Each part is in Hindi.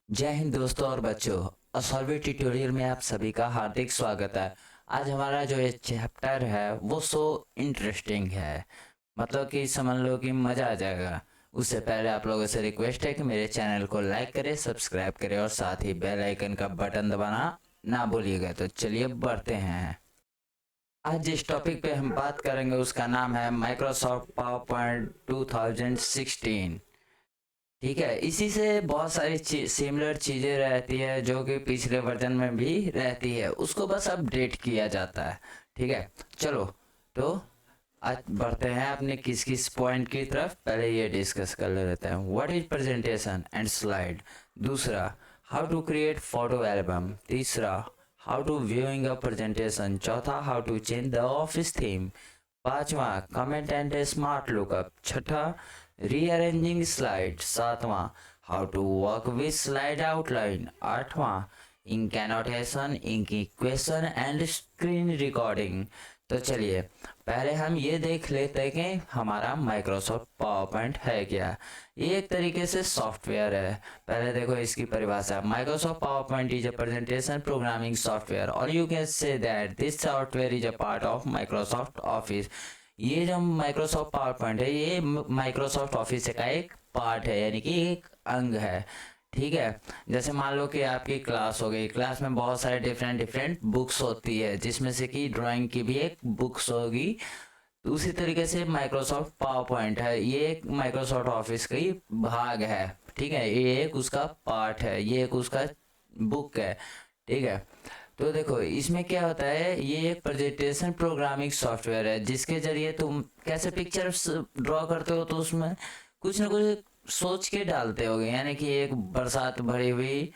जय हिंद दोस्तों और बच्चों। असॉल्व ट्यूटोरियल में आप सभी का हार्दिक स्वागत है। आज हमारा जो ये चैप्टर है वो सो इंटरेस्टिंग है, मतलब कि समझ लो कि मज़ा आ जाएगा। उससे पहले आप लोगों से रिक्वेस्ट है कि मेरे चैनल को लाइक करें, सब्सक्राइब करें और साथ ही बेल आइकन का बटन दबाना ना भूलिएगा। तो चलिए बढ़ते हैं। आज जिस टॉपिक पे हम बात करेंगे उसका नाम है माइक्रोसॉफ्ट पावर पॉइंट 2016। ठीक है, इसी से बहुत सारी सिमिलर चीज़ें रहती है जो कि पिछले वर्जन में भी रहती है, उसको बस अपडेट किया जाता है। ठीक है, चलो तो आज बढ़ते हैं अपने किस किस पॉइंट की तरफ। पहले ये डिस्कस कर लेते हैं, what is presentation and slide. दूसरा, how to create photo album. तीसरा, how to viewing a presentation. चौथा, how to change the office theme. पांचवा, कमेंट एंड स्मार्ट लुकअप। छठा, रीअरेंजिंग स्लाइड। सातवां, how to work with slide outline. आठवां, ink annotation, ink equation and screen recording. तो चलिए पहले हम ये देख लेते हैं कि हमारा माइक्रोसॉफ्ट पावर पॉइंट है क्या। ये एक तरीके से सॉफ्टवेयर है। पहले देखो इसकी परिभाषा, Microsoft PowerPoint is a presentation programming software और you can say that this software is a part of Microsoft office. ये जो माइक्रोसॉफ्ट पावर पॉइंट है ये माइक्रोसॉफ्ट ऑफिस का एक पार्ट है, यानी कि एक अंग है। ठीक है, जैसे मान लो कि आपकी क्लास हो गई, क्लास में बहुत सारे डिफरेंट डिफरेंट बुक्स होती है जिसमें से कि ड्राइंग की भी एक बुक्स होगी। तो उसी तरीके से माइक्रोसॉफ्ट पावर पॉइंट है, ये एक माइक्रोसॉफ्ट ऑफिस का ही भाग है। ठीक है, ये एक उसका पार्ट है, ये एक उसका बुक है। ठीक है, तो देखो इसमें क्या होता है, ये एक प्रेजेंटेशन प्रोग्रामिंग सॉफ्टवेयर है जिसके जरिए तुम कैसे पिक्चर्स ड्रॉ करते हो, तो उसमें कुछ ना कुछ सोच के डालते होगे। यानी कि एक बरसात भरी हुई,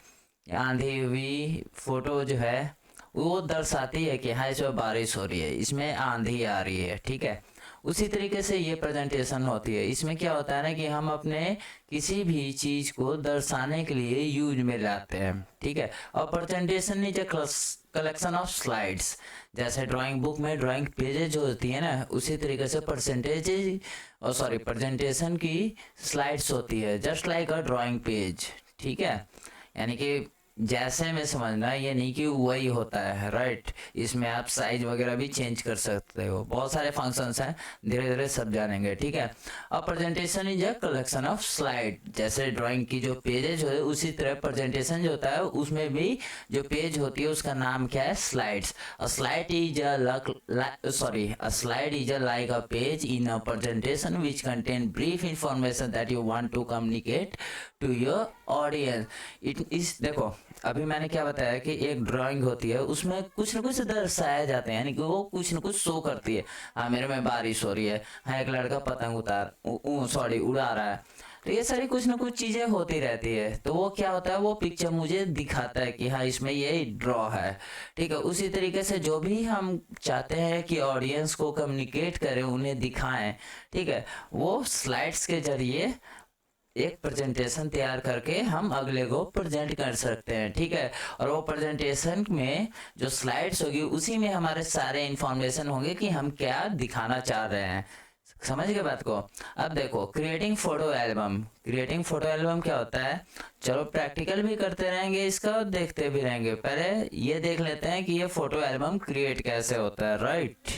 आंधी हुई फोटो जो है वो दर्शाती है कि हाँ इसमें बारिश हो रही है, इसमें आंधी आ रही है। ठीक है, उसी तरीके से ये प्रेजेंटेशन होती है। इसमें क्या होता है ना कि हम अपने किसी भी चीज़ को दर्शाने के लिए यूज में लाते हैं। ठीक है, और presentation is a collection of slides. जैसे ड्राइंग बुक में ड्राइंग पेजेज जो होती है ना, उसी तरीके से प्रेजेंटेशन की स्लाइड्स होती है, जस्ट लाइक अ ड्राइंग पेज। ठीक है, यानी कि जैसे में समझना, ये नहीं कि वही होता है। राइट, इसमें आप साइज वगैरह भी चेंज कर सकते हो, बहुत सारे फंक्शंस हैं, धीरे धीरे सब जानेंगे। ठीक है, अब presentation is a collection of slide. जैसे ड्राइंग की जो पेजेज है उसी तरह प्रेजेंटेशन जो होता है उसमें भी जो पेज होती है उसका नाम क्या है, slides. A slide is a slide is a like a page in a presentation which contain brief information that you want to communicate to your audience. It is, देखो अभी मैंने क्या बताया कि एक ड्राइंग होती है उसमें कुछ ना कुछ दर्शाया जाता है, यानी कि वो कुछ ना कुछ शो करती है। हाँ मेरे में बारिश हो रही है, हाँ एक लड़का पतंग उड़ा रहा है। तो ये सारी कुछ ना कुछ चीजें होती रहती है, तो वो क्या होता है, वो पिक्चर मुझे दिखाता है कि हाँ इसमें ये ड्रॉ है। ठीक है, उसी तरीके से जो भी हम चाहते हैं कि ऑडियंस को कम्युनिकेट करें, उन्हें दिखाएं। ठीक है, वो स्लाइड्स के जरिए एक प्रेजेंटेशन तैयार करके हम अगले को प्रेजेंट कर सकते हैं। ठीक है, और वो प्रेजेंटेशन में जो स्लाइड्स होगी उसी में हमारे सारे इंफॉर्मेशन होंगे कि हम क्या दिखाना चाह रहे हैं। समझ गए बात को। अब देखो creating photo album. Creating photo album क्या होता है, चलो प्रैक्टिकल भी करते रहेंगे इसका और देखते भी रहेंगे। पहले ये देख लेते हैं कि ये फोटो एल्बम क्रिएट कैसे होता है। Right,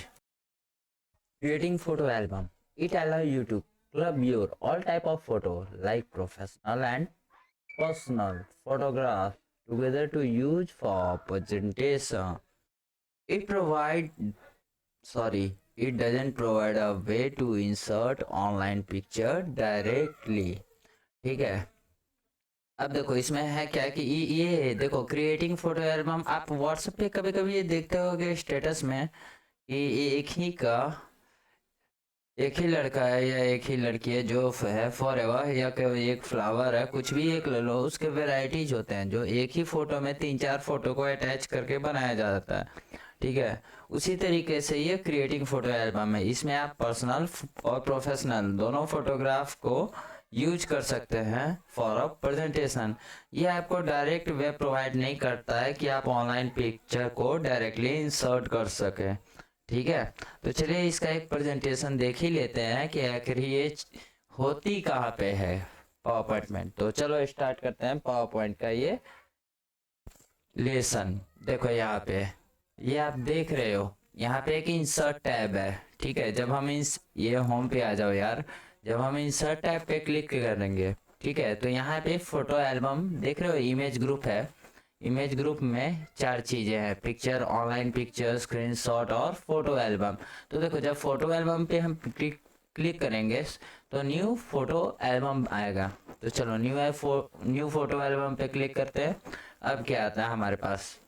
creating photo album, it allows you to club your all type of photo like professional and personal photographs together to use for presentation. It provide sorry it doesn't provide a way to insert online picture directly. ठीक है, अब देखो इसमें है क्या कि ये देखो क्रिएटिंग फोटो एल्बम, आप व्हाट्सएप पे कभी कभी ये देखते होगे स्टेटस में कि एक ही लड़का है या एक ही लड़की है जो है फॉर एवर, या एक फ्लावर है, कुछ भी एक ले लो, उसके वेराइटीज होते हैं जो एक ही फोटो में तीन चार फोटो को अटैच करके बनाया जाता है। ठीक है, उसी तरीके से ये क्रिएटिंग फोटो एल्बम है, इसमें आप पर्सनल और प्रोफेशनल दोनों फोटोग्राफ को यूज कर सकते हैं फॉर अ प्रेजेंटेशन। ये आपको डायरेक्ट वे प्रोवाइड नहीं करता है कि आप ऑनलाइन पिक्चर को डायरेक्टली इंसर्ट कर सकें। ठीक है, तो चलिए इसका एक प्रेजेंटेशन देख ही लेते हैं कि आखिर ये होती कहाँ पे है। पावर पॉइंट में। तो चलो स्टार्ट करते हैं पावर पॉइंट का ये लेसन। देखो यहाँ पे ये आप देख रहे हो, यहाँ पे एक इंसर्ट टैब है, ठीक है। जब हम इस ये होम पे आ जाओ यार, जब हम इंसर्ट टैब पे क्लिक करेंगे, ठीक है, तो यहाँ पे फोटो एल्बम देख रहे हो, इमेज ग्रुप है। इमेज ग्रुप में चार चीजें हैं, पिक्चर, ऑनलाइन पिक्चर, स्क्रीनशॉट और फोटो एल्बम। तो देखो जब फोटो एल्बम पे हम क्लिक करेंगे तो न्यू फोटो एल्बम आएगा। तो चलो न्यू फोटो एल्बम पे क्लिक करते हैं। अब क्या आता है हमारे पास,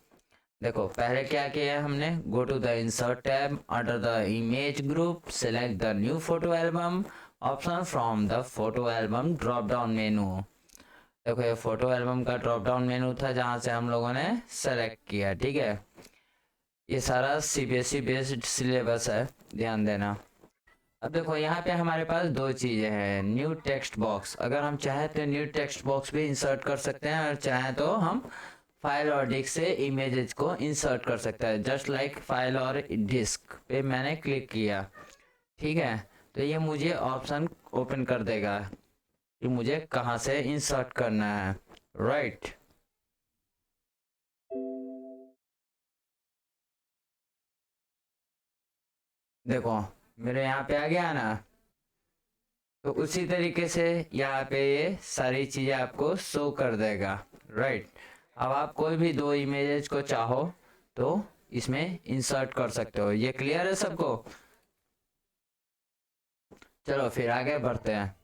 देखो पहले क्या किया है हमने, go to the insert tab, under the image group select the new photo album option from the photo album drop down menu. देखो ये फोटो एल्बम का ड्रॉप डाउन मेनू था जहाँ से हम लोगों ने सेलेक्ट किया, ठीक है। ये सारा सीबीएसई बेस्ड सिलेबस है, ध्यान देना। अब देखो यहाँ पे हमारे पास दो चीजें हैं, न्यू टेक्स्ट बॉक्स, अगर हम चाहें तो न्यू टेक्स्ट बॉक्स भी इंसर्ट कर सकते हैं, और चाहें तो हम फाइल और डिस्क से इमेजेस को इंसर्ट कर सकते हैं। जस्ट लाइक फाइल और डिस्क पे मैंने क्लिक किया, ठीक है, तो ये मुझे ऑप्शन ओपन कर देगा कि मुझे कहाँ से इंसर्ट करना है, राइट। देखो मेरे यहाँ पे आ गया ना, तो उसी तरीके से यहाँ पे ये सारी चीजें आपको शो कर देगा, राइट। अब आप कोई भी दो इमेजेस को चाहो तो इसमें इंसर्ट कर सकते हो। ये क्लियर है सबको? चलो फिर आगे बढ़ते हैं।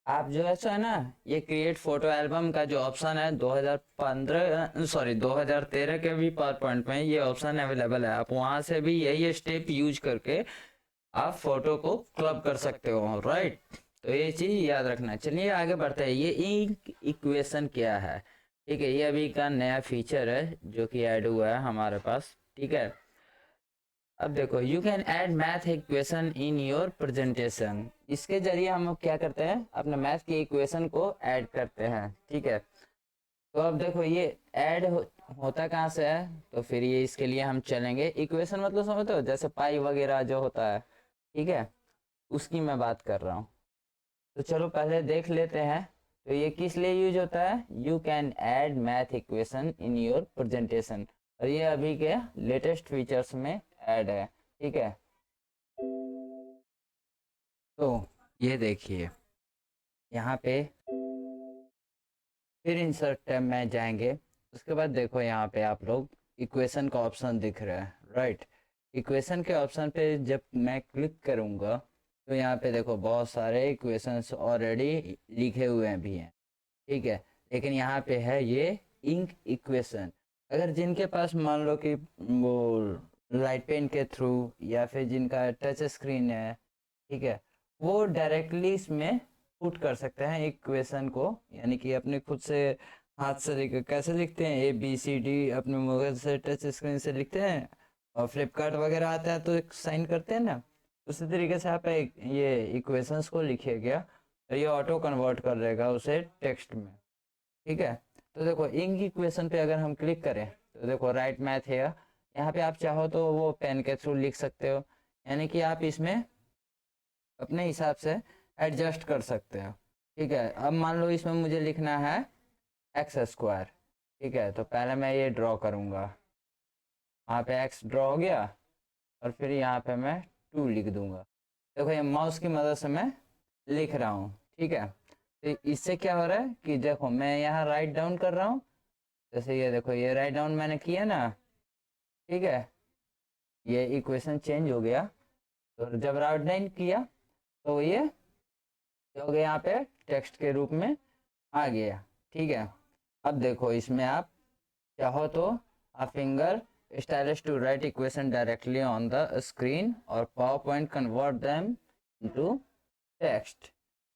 आप जो है ना, ये क्रिएट फोटो एल्बम का जो ऑप्शन है 2013 के भी पावर पॉइंट में ये ऑप्शन अवेलेबल है। आप वहां से भी यही स्टेप यूज करके आप फोटो को क्लब कर सकते हो, राइट। तो ये चीज याद रखना। चलिए आगे बढ़ते हैं। ये इंक इक्वेशन क्या है, ठीक है, ये अभी का नया फीचर है जो कि ऐड हुआ है हमारे पास, ठीक है। अब देखो you can add math equation in your presentation, इसके जरिए हम लोग क्या करते हैं, अपने मैथ की इक्वेशन को ऐड करते हैं, ठीक है। तो अब देखो ये ऐड होता कहाँ से है, तो फिर ये इसके लिए हम चलेंगे। इक्वेशन मतलब समझते हो, जैसे पाई वगैरह जो होता है, ठीक है, उसकी मैं बात कर रहा हूँ। तो चलो पहले देख लेते हैं। तो ये किस लिए यूज होता है, you can add math equation in your presentation, और ये अभी के लेटेस्ट फीचर्स में ऐड है, ठीक है। तो ये देखिए यहाँ पे फिर इंसर्ट टैब में जाएंगे, उसके बाद देखो यहाँ पे आप लोग इक्वेशन का ऑप्शन दिख रहा है, राइट। इक्वेशन के ऑप्शन पे जब मैं क्लिक करूँगा तो यहाँ पे देखो बहुत सारे इक्वेशंस ऑलरेडी लिखे हुए भी हैं, ठीक है। लेकिन यहाँ पे है ये इंक इक्वेशन। अगर जिनके पास मान लो कि वो लाइट पेन के थ्रू या फिर जिनका टच स्क्रीन है, ठीक है, वो डायरेक्टली इसमें पुट कर सकते हैं इक्वेशन को, यानी कि अपने खुद से हाथ से लिख, कैसे लिखते हैं ABCD अपने मोबाइल से टच स्क्रीन से लिखते हैं, और फ्लिपकार्ट वगैरह आता है तो एक साइन करते हैं ना, उसी तरीके से आप ये इक्वेशंस को लिखिएगा तो ये ऑटो कन्वर्ट कर देगा उसे टेक्स्ट में, ठीक है। तो देखो इंक इक्वेशन पे अगर हम क्लिक करें तो देखो राइट मैथ है, यहाँ पे आप चाहो तो वो पेन के थ्रू लिख सकते हो, यानी कि आप इसमें अपने हिसाब से एडजस्ट कर सकते हो, ठीक है। अब मान लो इसमें मुझे लिखना है x², ठीक है, तो पहले मैं ये ड्रॉ करूँगा, वहाँ पे x ड्रॉ हो गया, और फिर यहाँ पे मैं 2 लिख दूंगा। देखो ये माउस की मदद से मैं लिख रहा हूँ, ठीक है। तो इससे क्या हो रहा है कि देखो मैं यहाँ राइट डाउन कर रहा हूँ, जैसे ये देखो ये राइट डाउन मैंने किया ना, ठीक है, ये इक्वेशन चेंज हो गया। तो जब राइट डाउन किया तो ये हो गया यहाँ पे टेक्स्ट के रूप में आ गया, ठीक है। अब देखो इसमें आप चाहो तो a finger stylus to write equation directly on the screen और PowerPoint convert them into text।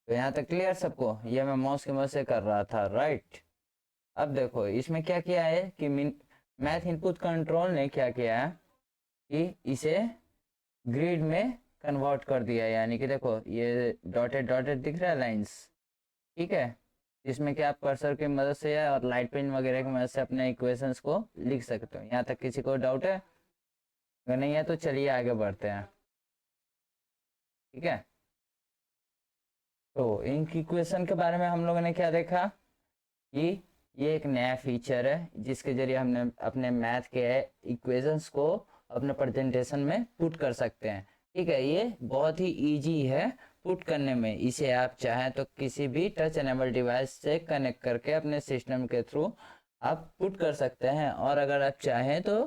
तो यहाँ तक क्लियर सबको, ये मैं माउस की मदद से कर रहा था, राइट। अब देखो इसमें क्या किया है कि मैथ इनपुट कंट्रोल ने क्या किया है कि इसे ग्रिड में कन्वर्ट कर दिया है, यानी कि देखो ये डॉटेड डॉटेड दिख रहा है लाइंस, ठीक है, जिसमें कि आप कर्सर की मदद से और लाइट पेन वगैरह की मदद से अपने इक्वेशंस को लिख सकते हो। यहाँ तक किसी को डाउट है? अगर नहीं है तो चलिए आगे बढ़ते हैं, ठीक है। तो इंक इक्वेशन के बारे में हम लोगों ने क्या देखा कि ये एक नया फीचर है जिसके जरिए हमने अपने मैथ के इक्वेशंस को अपने प्रेजेंटेशन में पुट कर सकते हैं। ठीक है, ये बहुत ही इजी है पुट करने में। इसे आप चाहें तो किसी भी टच एनेबल डिवाइस से कनेक्ट करके अपने सिस्टम के थ्रू आप पुट कर सकते हैं, और अगर आप चाहें तो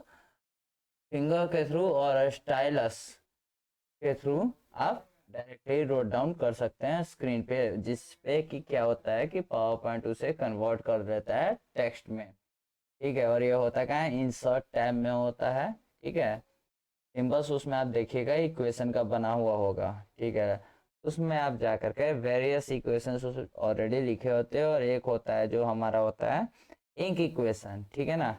फिंगर के थ्रू और स्टाइलस के थ्रू आप डायरेक्टली नोट डाउन कर सकते हैं स्क्रीन पे, जिस पे कि क्या होता है कि पावर पॉइंट उसे कन्वर्ट कर देता है टेक्स्ट में। ठीक है, और ये होता क्या है, इंसर्ट टैब में होता है। ठीक है, सिंबल्स उसमें आप देखिएगा इक्वेशन का बना हुआ होगा। ठीक है, उसमें आप जा करके वेरियस इक्वेशंस ऑलरेडी लिखे होते हैं, और एक होता है जो हमारा होता है इंक इक्वेशन। ठीक है ना।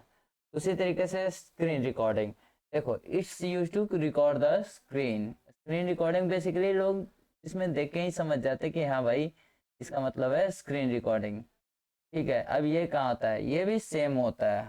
उसी तरीके से स्क्रीन रिकॉर्डिंग, देखो it's use to record the screen. Screen recording basically लोग इसमें देख के ही समझ जाते कि हाँ भाई इसका मतलब है स्क्रीन रिकॉर्डिंग। ठीक है, अब ये कहाँ होता है, ये भी सेम होता है।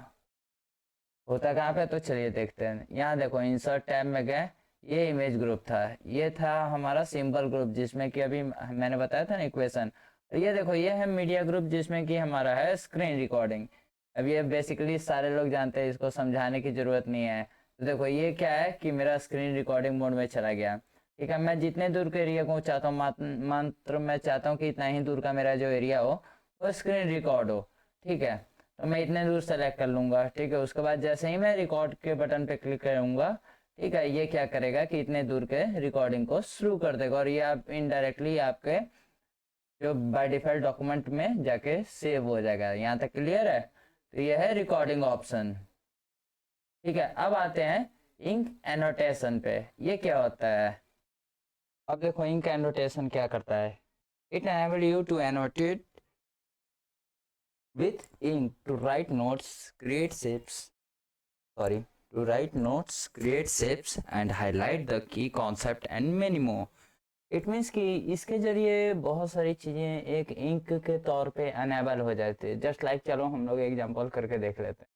होता कहाँ पे, तो चलिए देखते हैं। यहाँ देखो इंसर्ट टैब में गए, ये इमेज ग्रुप था, ये था हमारा सिंबल ग्रुप जिसमें कि अभी मैंने बताया था ना इक्वेशन। ये देखो ये है मीडिया ग्रुप जिसमें कि हमारा है स्क्रीन रिकॉर्डिंग। अब ये बेसिकली सारे लोग जानते हैं, इसको समझाने की जरूरत नहीं है। तो देखो ये क्या है कि मेरा स्क्रीन रिकॉर्डिंग मोड में चला गया। ठीक है, मैं जितने दूर के एरिया को चाहता हूँ, मात्र मैं चाहता हूँ कि इतना ही दूर का मेरा जो एरिया हो वो स्क्रीन रिकॉर्ड हो। ठीक है, तो मैं इतने दूर सेलेक्ट कर लूंगा। ठीक है, उसके बाद जैसे ही मैं रिकॉर्ड के बटन पे क्लिक करूंगा, ठीक है, ये क्या करेगा कि इतने दूर के रिकॉर्डिंग को शुरू कर देगा, और ये आप इनडायरेक्टली आपके जो बाय डिफॉल्ट डॉक्यूमेंट में जाके सेव हो जाएगा। यहाँ तक क्लियर है। तो ये है रिकॉर्डिंग ऑप्शन। ठीक है, अब आते हैं इंक एनोटेशन पे। ये क्या होता है, अब देखो इंक एनोटेशन क्या करता है। It enable you to annotate with ink to write notes, create shapes, sorry, to write notes, create shapes and highlight the key concept and many more. It means कि इसके जरिए बहुत सारी चीज़ें एक इंक के तौर पे अनेबल हो जाती है। जस्ट लाइक चलो हम लोग एग्जांपल करके देख लेते हैं।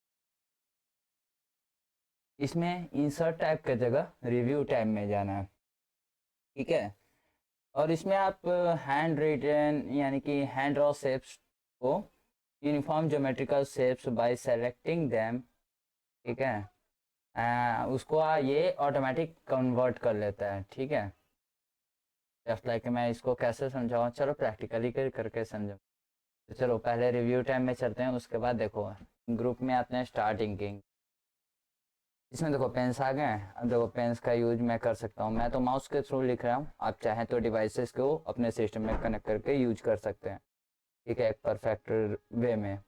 इसमें इंसर्ट टाइप की जगह रिव्यू टाइप में जाना है। ठीक है, और इसमें आप हैंड रिटन यानी कि हैंड ड्रॉ शेप्स को uniform geometrical shapes bye selecting them. ठीक है, उसको ये ऑटोमेटिक कन्वर्ट कर लेता है। ठीक है, जस्ट लाइक मैं इसको कैसे समझाऊँ, चलो प्रैक्टिकली करके समझाऊँ। तो चलो पहले रिव्यू टाइम में चलते हैं, उसके बाद देखो ग्रुप में आते हैं स्टार्ट इंकिंग। इसमें देखो पेन्स आ गए हैं। अब देखो पेन्स का यूज मैं कर सकता हूँ, मैं तो माउस के थ्रू लिख रहा हूँ, आप चाहें तो डिवाइसेस को अपने सिस्टम में कनेक्ट करके यूज कर सकते हैं। ठीक है, एक परफेक्ट वे में,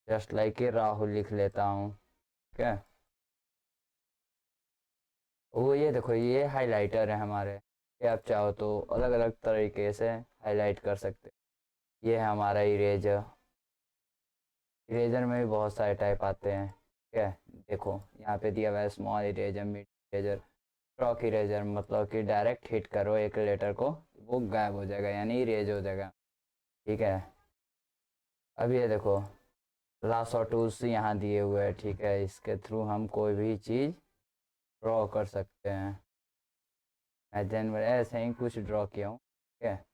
जस्ट लाइक राहुल लिख लेता हूँ। ठीक है, वो ये देखो ये हाइलाइटर है हमारे, ये आप चाहो तो अलग अलग तरीके से हाईलाइट कर सकते हैं। ये है हमारा इरेजर। इरेजर में भी बहुत सारे टाइप आते हैं। ठीक है, देखो यहाँ पे दिया हुआ है small eraser, mid eraser, stroke eraser, मतलब कि डायरेक्ट हिट करो एक लेटर को वो गायब हो जाएगा यानी इरेज हो जाएगा। ठीक है, अब ये देखो लास्ट और टूल्स यहाँ दिए हुए हैं। ठीक है, इसके थ्रू हम कोई भी चीज़ ड्रॉ कर सकते हैं। मैं जनवरी ऐसे ही कुछ ड्रॉ किया हूँ। ठीक है,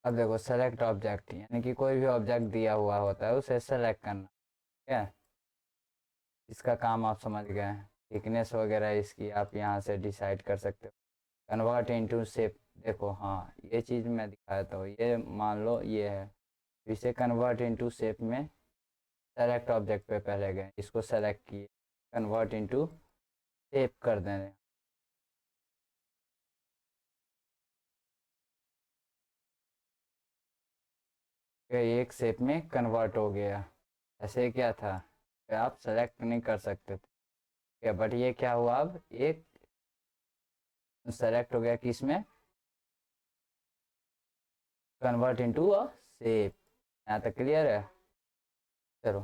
अब देखो सेलेक्ट ऑब्जेक्ट, यानी कि कोई भी ऑब्जेक्ट दिया हुआ होता है उसे सेलेक्ट करना। ठीक है, इसका काम आप समझ गए। थिकनेस वगैरह इसकी आप यहाँ से डिसाइड कर सकते हो। कन्वर्ट इनटू शेप, देखो हाँ ये चीज़ मैं दिखाया था, ये मान लो ये है, इसे कन्वर्ट इनटू शेप में सेलेक्ट ऑब्जेक्ट पे पहले गए, इसको सेलेक्ट किए, कन्वर्ट इनटू शेप कर दें। एक शेप में कन्वर्ट हो गया। ऐसे क्या था कि आप सेलेक्ट नहीं कर सकते थे, बट ये क्या हुआ, अब एक सेलेक्ट हो गया किस में, कन्वर्ट इनटू अ शेप। यहाँ तक क्लियर है। चलो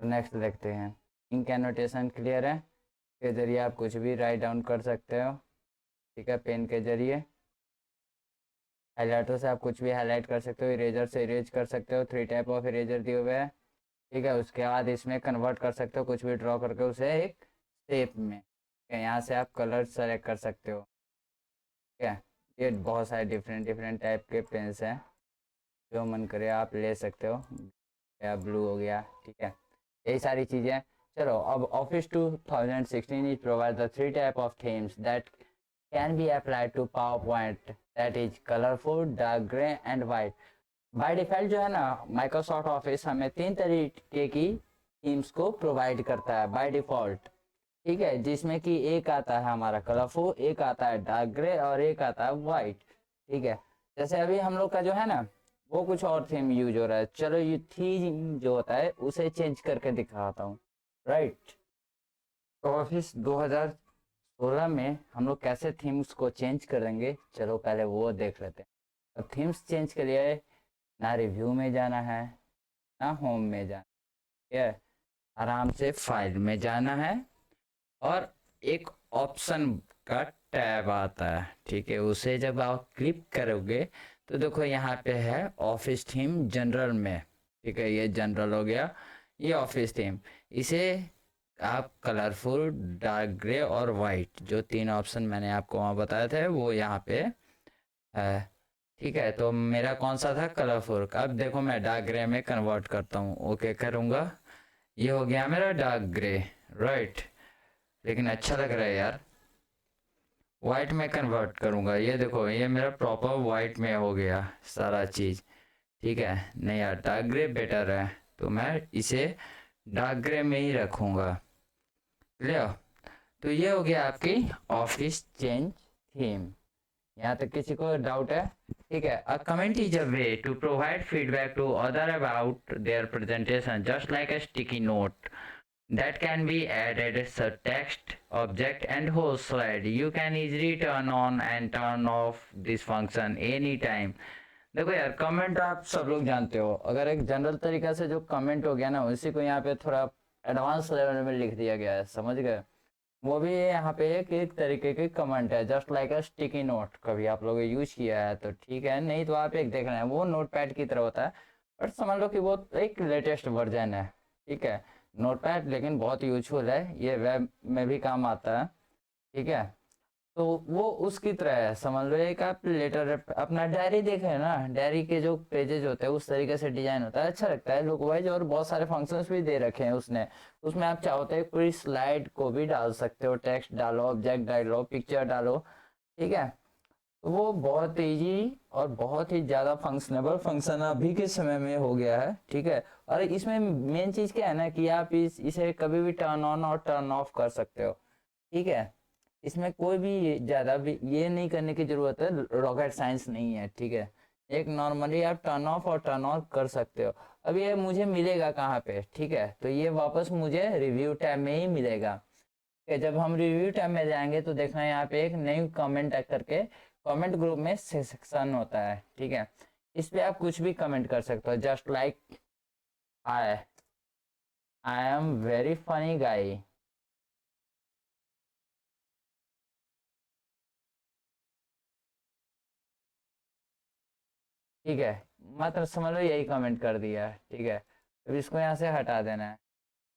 नेक्स्ट देखते हैं। इंक एनोटेशन क्लियर है, के जरिए आप कुछ भी राइट डाउन कर सकते हो। ठीक है, पेन के जरिए हाईलाइटर से आप कुछ भी हाईलाइट कर सकते हो, इरेजर से इरेज कर सकते हो, 3 टाइप ऑफ इरेजर दिए हुए हैं। ठीक है, उसके बाद इसमें कन्वर्ट कर सकते हो कुछ भी ड्रॉ करके उसे एक शेप में। यहाँ से आप कलर सेलेक्ट कर सकते हो। ठीक है। ये बहुत सारे डिफरेंट डिफरेंट टाइप के पेन्स हैं, जो मन करे आप ले सकते हो, या ब्लू हो गया, ठीक है, यही सारी चीज़ें। चलो अब office 2016 is provide the three type of themes that can be applied to PowerPoint, that is colourful, dark grey and white. By default जो है ना, माइक्रोसॉफ्ट ऑफिस हमें तीन तरीके की थीम्स को प्रोवाइड करता है बाय डिफ़ॉल्ट, ठीक है, जिसमें कि एक आता है हमारा कलरफुल, एक आता है डार्क ग्रे और एक आता है वाइट, ठीक है। जैसे अभी हम लोग का जो है ना, वो कुछ और थीम यूज हो रहा है, चलो ये थीम जो होता है उसे चेंज करके दिखाता हूँ, राइट। तो ऑफिस 2016 में हम लोग कैसे थीम्स को चेंज करेंगे, चलो पहले वो देख लेते हैं। अब थीम्स चेंज के लिए ना रिव्यू में जाना है, ना होम में जाना है, आराम से फाइल में जाना है, और एक ऑप्शन का टैब आता है, ठीक है, उसे जब आप क्लिक करोगे तो देखो यहाँ पे है ऑफिस थीम जनरल में, ठीक है, ये जनरल हो गया, ये ऑफिस थीम। इसे आप कलरफुल, डार्क ग्रे और वाइट, जो तीन ऑप्शन मैंने आपको वहाँ बताए थे वो यहाँ पे है, ठीक है। तो मेरा कौन सा था, कलरफुल का। अब देखो मैं डार्क ग्रे में कन्वर्ट करता हूँ, ओके करूँगा, ये हो गया मेरा डार्क ग्रे, राइट, लेकिन अच्छा लग रहा है यार। वाइट में कन्वर्ट करूँगा, ये देखो ये मेरा प्रॉपर वाइट में हो गया सारा चीज़, ठीक है। नहीं यार, डार्क ग्रे बेटर है, तो मैं इसे डार्क ग्रे में ही रखूँगा, क्लियर। तो ये हो गया आपकी ऑफिस चेंज थीम। यहाँ तक किसी को डाउट है, ठीक है। A comment is a way to provide feedback to other about their presentation, just like a sticky note that can be added as a text object and whole slide. You can easily turn on and turn off this function anytime. देखो यार, कमेंट आप सब लोग जानते हो, अगर एक जनरल तरीका से जो कमेंट हो गया ना, उसी को यहाँ पे थोड़ा एडवांस लेवल में लिख दिया गया है, समझ गए। वो भी यहाँ पे एक तरीके की कमेंट है, just like a sticky note, कभी आप लोगों यूज किया है तो ठीक है, नहीं तो आप एक देख रहे हैं, वो नोट पैड की तरह होता है, बट समझ लो कि वो एक लेटेस्ट वर्जन है, ठीक है। नोट पैड लेकिन बहुत यूजफुल है, ये वेब में भी काम आता है, ठीक है। तो वो उसकी तरह है, समझ लो एक आप लेटर, अपना डायरी देखे ना, डायरी के जो पेजेस होते हैं उस तरीके से डिजाइन होता है, अच्छा लगता है लुक वाइज, और बहुत सारे फंक्शंस भी दे रखे हैं उसने। उसमें आप चाहो तो पूरी स्लाइड को भी डाल सकते हो, टेक्स्ट डालो, ऑब्जेक्ट डालो, पिक्चर डालो, ठीक है। तो वो बहुत इजी और बहुत ही ज़्यादा फंक्शनेबल फंक्शन अभी के समय में हो गया है, ठीक है। और इसमें मेन चीज़ क्या है ना, कि आप इसे कभी भी टर्न ऑन और टर्न ऑफ कर सकते हो, ठीक है। इसमें कोई भी ज़्यादा भी ये नहीं करने की ज़रूरत है, रॉकेट साइंस नहीं है, ठीक है। एक नॉर्मली आप टर्न ऑफ और टर्न ऑन कर सकते हो। अब ये मुझे मिलेगा कहाँ पे, ठीक है, तो ये वापस मुझे रिव्यू टैब में ही मिलेगा, ठीक है। जब हम रिव्यू टैब में जाएंगे तो देखना यहाँ पे एक नई कमेंट करके कमेंट ग्रुप में सेक्शन होता है, ठीक है। इस पे आप कुछ भी कमेंट कर सकते हो, just like I I am very funny गाई, ठीक है, मात्र समझ लो यही कमेंट कर दिया, ठीक है। अब इसको यहाँ से हटा देना है,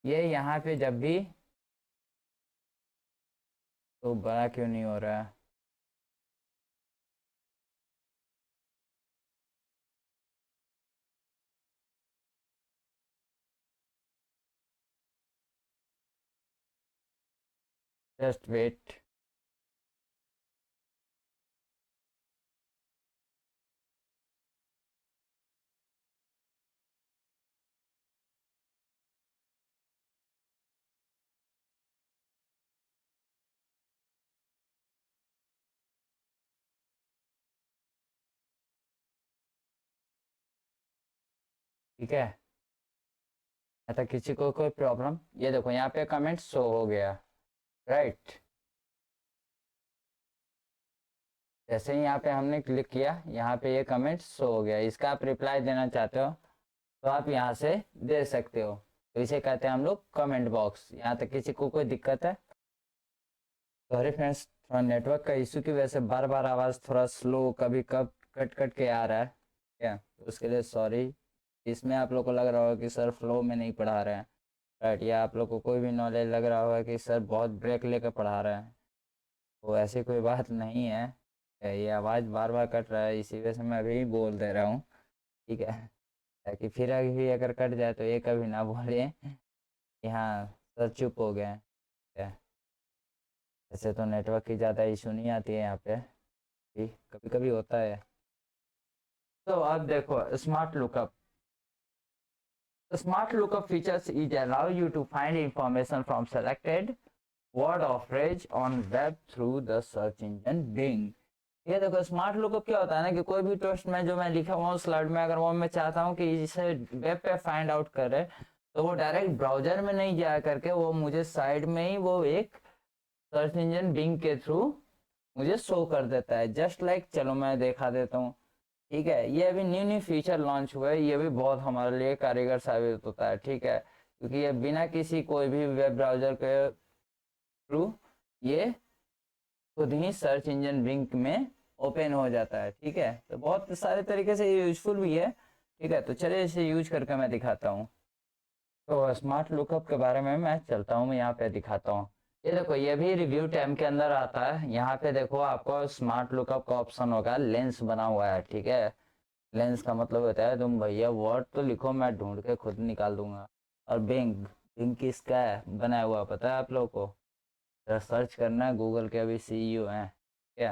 ये यहाँ पे जब भी, तो बड़ा क्यों नहीं हो रहा है, जस्ट वेट। ठीक है, ऐसा किसी को कोई प्रॉब्लम, ये देखो यहाँ पे कमेंट शो हो गया, राइट। जैसे ही यहाँ पे हमने क्लिक किया, यहाँ पे ये कमेंट शो हो गया, इसका आप रिप्लाई देना चाहते हो तो आप यहाँ से दे सकते हो, तो इसे कहते हैं हम लोग कमेंट बॉक्स। यहाँ तक किसी को कोई दिक्कत है? सॉरी फ्रेंड्स, थोड़ा नेटवर्क का इशू की वजह से बार बार आवाज़ थोड़ा स्लो, कभी कब कट कट के आ रहा है, क्या, तो उसके लिए सॉरी। इसमें आप लोग को लग रहा होगा कि सर फ्लो में नहीं पढ़ा रहे हैं, राइट, या आप लोग को कोई भी नॉलेज लग रहा होगा कि सर बहुत ब्रेक लेकर पढ़ा रहे हैं, तो ऐसी कोई बात नहीं है। ये आवाज़ बार बार कट रहा है, इसी वजह से मैं अभी बोल दे रहा हूँ। ठीक है, ताकि फिर अभी अगर कट जाए तो ये कभी ना बोले कि हाँ सर चुप हो गए हैं। ठीक है, ऐसे तो नेटवर्क की ज़्यादा इशू नहीं आती है यहाँ पे, कभी कभी होता है। तो अब देखो smart lookup. The smart lookup features it allow you to find information from selected word of range on web through the search engine Bing। ये देखो स्मार्ट लुकअप क्या होता है ना कि कोई भी टेक्स्ट में जो मैं लिखा हुआ हूँ स्लाइड में, अगर वो मैं चाहता हूँ कि इसे वेब पे फाइंड आउट करे, तो वो डायरेक्ट ब्राउजर में नहीं जा करके वो मुझे साइड में ही वो एक सर्च इंजन बिंग के थ्रू मुझे शो कर देता है। जस्ट लाइक चलो मैं दिखा देता हूँ। ठीक है, ये अभी न्यू न्यू फीचर लॉन्च हुआ है, ये भी बहुत हमारे लिए कारगर साबित होता है। ठीक है, क्योंकि ये बिना किसी कोई भी वेब ब्राउजर के थ्रू ये खुद ही सर्च इंजन बिंग में ओपन हो जाता है। ठीक है, तो बहुत सारे तरीके से ये यूजफुल भी है। ठीक है, तो चलिए इसे यूज करके मैं दिखाता हूँ। तो स्मार्ट लुकअप के बारे में मैं चलता हूँ, मैं यहाँ पे दिखाता हूँ। ये देखो ये भी रिव्यू टैब के अंदर आता है। यहाँ पे देखो आपको स्मार्ट लुकअप का ऑप्शन होगा, लेंस बना हुआ है। ठीक है, लेंस का मतलब होता है तुम भैया वर्ड तो लिखो मैं ढूंढ के खुद निकाल दूंगा। और बिंग, बिंग किसका है बनाया हुआ पता है आप लोगों को? जरा सर्च करना है, गूगल के अभी सीईओ हैं क्या।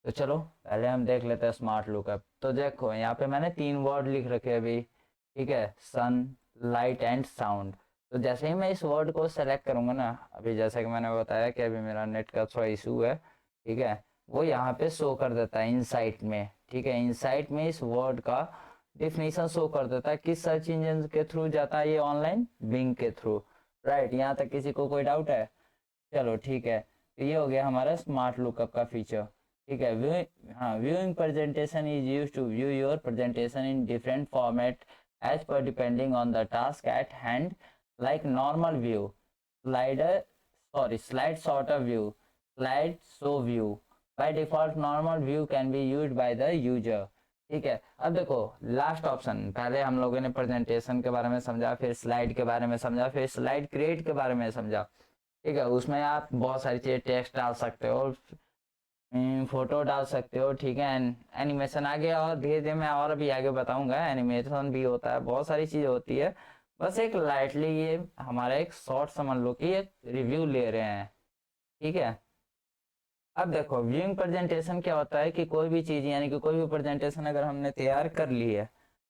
तो चलो पहले हम देख लेते हैं स्मार्ट लुकअप। तो देखो यहाँ पे मैंने 3 वर्ड लिख रखे हैं अभी। ठीक है, सन, लाइट एंड साउंड। तो जैसे ही मैं इस वर्ड को सेलेक्ट करूंगा ना, अभी जैसे कि मैंने बताया कि अभी मेरा नेट का थोड़ा इशू है। ठीक है, वो यहाँ पे शो कर देता है इनसाइट में। ठीक है, इनसाइट में इस वर्ड का डिफिनीशन शो कर देता है किस सर्च इंजन के थ्रू जाता है ये ऑनलाइन, बिंग के थ्रू। राइट, यहाँ तक किसी को कोई डाउट है? चलो ठीक है, तो ये हो गया हमारा स्मार्ट लुकअप का फीचर। ठीक है, हाँ, viewing presentation is use to view your presentation in different format as per depending on the task at hand, like normal view, slider, sorry slide sorter view, slide show view. By default normal view can be used by the user. ठीक है, अब देखो लास्ट ऑप्शन, पहले हम लोगों ने प्रेजेंटेशन के बारे में समझा, फिर स्लाइड के बारे में समझा, फिर स्लाइड क्रिएट के बारे में समझा। ठीक है, उसमें आप बहुत सारी चीज़ें टेक्स्ट डाल सकते हो, फोटो डाल सकते हो। ठीक है, एनिमेशन आगे और धीरे धीरे मैं और भी आगे बताऊंगा, एनिमेशन भी होता है, बहुत सारी चीज़ें होती है। बस एक लाइटली ये हमारा एक शॉर्ट समझ लो कि एक रिव्यू ले रहे हैं। ठीक है, अब देखो व्यूइंग प्रेजेंटेशन क्या होता है कि कोई भी चीज़ यानी कि कोई भी प्रेजेंटेशन अगर हमने तैयार कर ली है,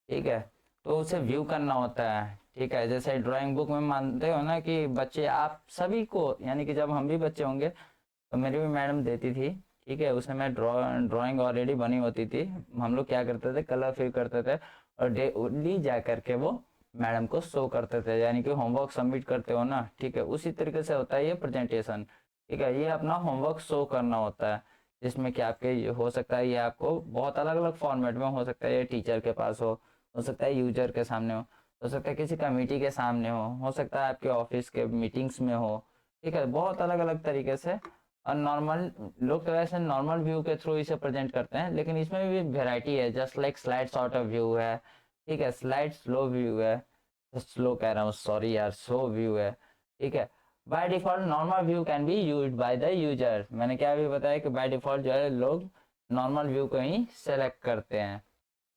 ठीक है, तो उसे व्यू करना होता है। ठीक है, जैसे ड्राइंग बुक में मानते हो ना कि बच्चे आप सभी को, यानी कि जब हम भी बच्चे होंगे तो मेरी भी मैडम देती थी। ठीक है, उसमें मैं ड्राइंग ऑलरेडी बनी होती थी, हम लोग क्या करते थे कलर फिल करते थे और डेली जा करके वो मैडम को शो करते थे, यानी कि होमवर्क सबमिट करते हो ना। ठीक है, उसी तरीके से होता है ये प्रेजेंटेशन। ठीक है, ये अपना होमवर्क शो करना होता है, जिसमें कि आपके ये हो सकता है, ये आपको बहुत अलग अलग फॉर्मेट में हो सकता है, ये टीचर के पास हो सकता है यूजर के सामने हो सकता है किसी कमेटी के सामने हो सकता है आपके ऑफिस के मीटिंग्स में हो। ठीक है, बहुत अलग अलग तरीके से। और नॉर्मल लोग तो वैसे नॉर्मल व्यू के थ्रू इसे प्रेजेंट करते हैं, लेकिन इसमें भी वेराइटी है, just like slide sort of view है। ठीक है, स्लाइड स्लो व्यू है, स्लो कह रहा हूँ सॉरी यार, स्लो व्यू है। ठीक है, bye default normal view can be used by the user. मैंने क्या भी बताया कि बाय डिफॉल्ट जो है लोग नॉर्मल व्यू को ही सेलेक्ट करते हैं।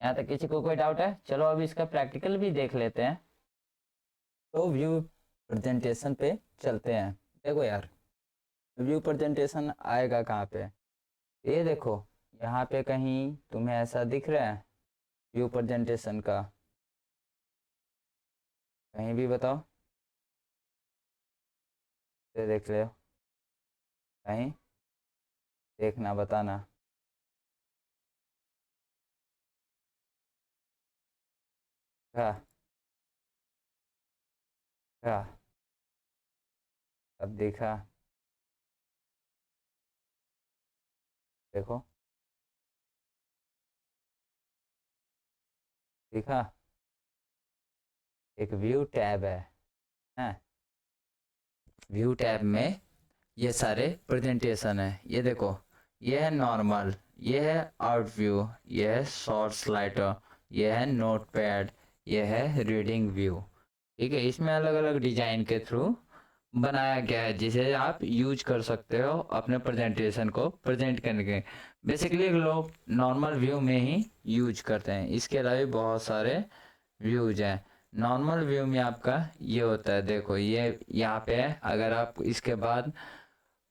यहाँ तक किसी को कोई डाउट है? चलो अभी इसका प्रैक्टिकल भी देख लेते हैं। तो व्यू प्रेजेंटेशन पे चलते हैं। देखो यार, व्यू प्रेजेंटेशन आएगा कहाँ पे? ये देखो यहाँ पे कहीं तुम्हें ऐसा दिख रहा है व्यू प्रेजेंटेशन का? कहीं भी बताओ, ये देख ले, कहीं देखना बताना। हाँ हाँ, अब देखा, देखो देखा, एक व्यू टैब है। हाँ, व्यू टैब में ये सारे प्रेजेंटेशन है। ये देखो, ये है नॉर्मल, ये है आउट व्यू, ये है शॉर्ट स्लाइडर, ये है नोटपैड, ये है रीडिंग व्यू। ठीक है, इसमें अलग अलग डिजाइन के थ्रू बनाया गया है जिसे आप यूज कर सकते हो अपने प्रेजेंटेशन को प्रेजेंट करने के। बेसिकली लोग नॉर्मल व्यू में ही यूज करते हैं, इसके अलावा भी बहुत सारे व्यूज हैं। नॉर्मल व्यू में आपका ये होता है, देखो ये यहाँ पे है। अगर आप इसके बाद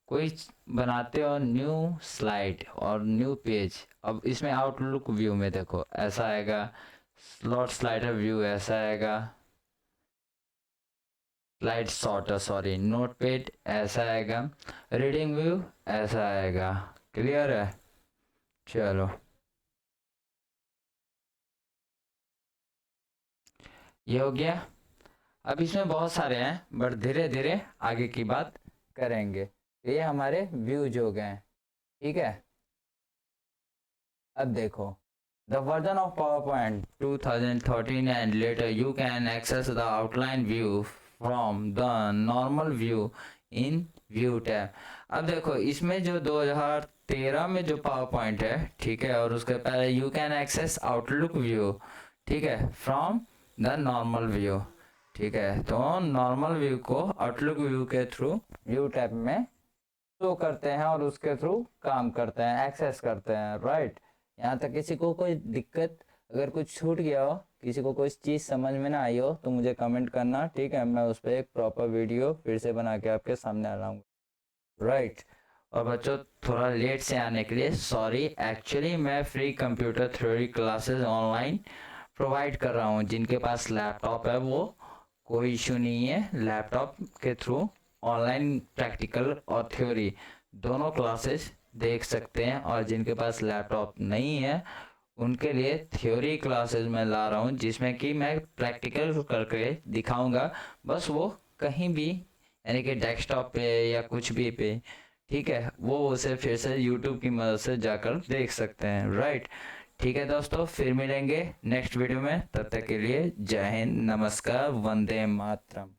कोई बनाते हो न्यू स्लाइड और न्यू पेज, अब इसमें आउटलुक व्यू में देखो ऐसा आएगा, स्लॉट स्लाइडर व्यू ऐसा आएगा, स्लाइड सॉर्टर सॉरी नोटपैड ऐसा आएगा, रीडिंग व्यू ऐसा आएगा। क्लियर है? चलो ये हो गया। अब इसमें बहुत सारे हैं बट धीरे धीरे आगे की बात करेंगे। तो ये हमारे व्यूज हो गए, ठीक है। अब देखो, the version of PowerPoint 2013 and later you can access the outline view from the normal view in view tab। अब देखो इसमें जो 2013 में जो PowerPoint है, ठीक है, और उसके पहले you can access outlook view, ठीक है, from the normal view, ठीक है। तो नॉर्मल व्यू को आउटलुक व्यू के थ्रू व्यू टैब में शो करते हैं और उसके थ्रू काम करते हैं, एक्सेस करते हैं, राइट। यहाँ तक किसी को कोई दिक्कत, अगर कुछ छूट गया हो, किसी को कोई चीज़ समझ में ना आई हो तो मुझे कमेंट करना, ठीक है। मैं उस पर एक प्रॉपर वीडियो फिर से बना के आपके सामने आ लाऊंगा, राइट। और बच्चों थोड़ा लेट से आने के लिए सॉरी, एक्चुअली मैं free computer theory classes online provide कर रहा हूँ। जिनके पास लैपटॉप है वो कोई इशू नहीं है, लैपटॉप के थ्रू ऑनलाइन प्रैक्टिकल और थ्योरी दोनों क्लासेस देख सकते हैं। और जिनके पास लैपटॉप नहीं है उनके लिए थ्योरी क्लासेस मैं ला रहा हूँ, जिसमें कि मैं प्रैक्टिकल करके दिखाऊंगा। बस वो कहीं भी यानी कि डेस्कटॉप पे या कुछ भी पे, ठीक है, वो उसे फिर से यूट्यूब की मदद से जाकर देख सकते हैं, राइट। ठीक है दोस्तों, फिर मिलेंगे नेक्स्ट वीडियो में। तब तक के लिए जय हिंद, नमस्कार, वंदे मातरम।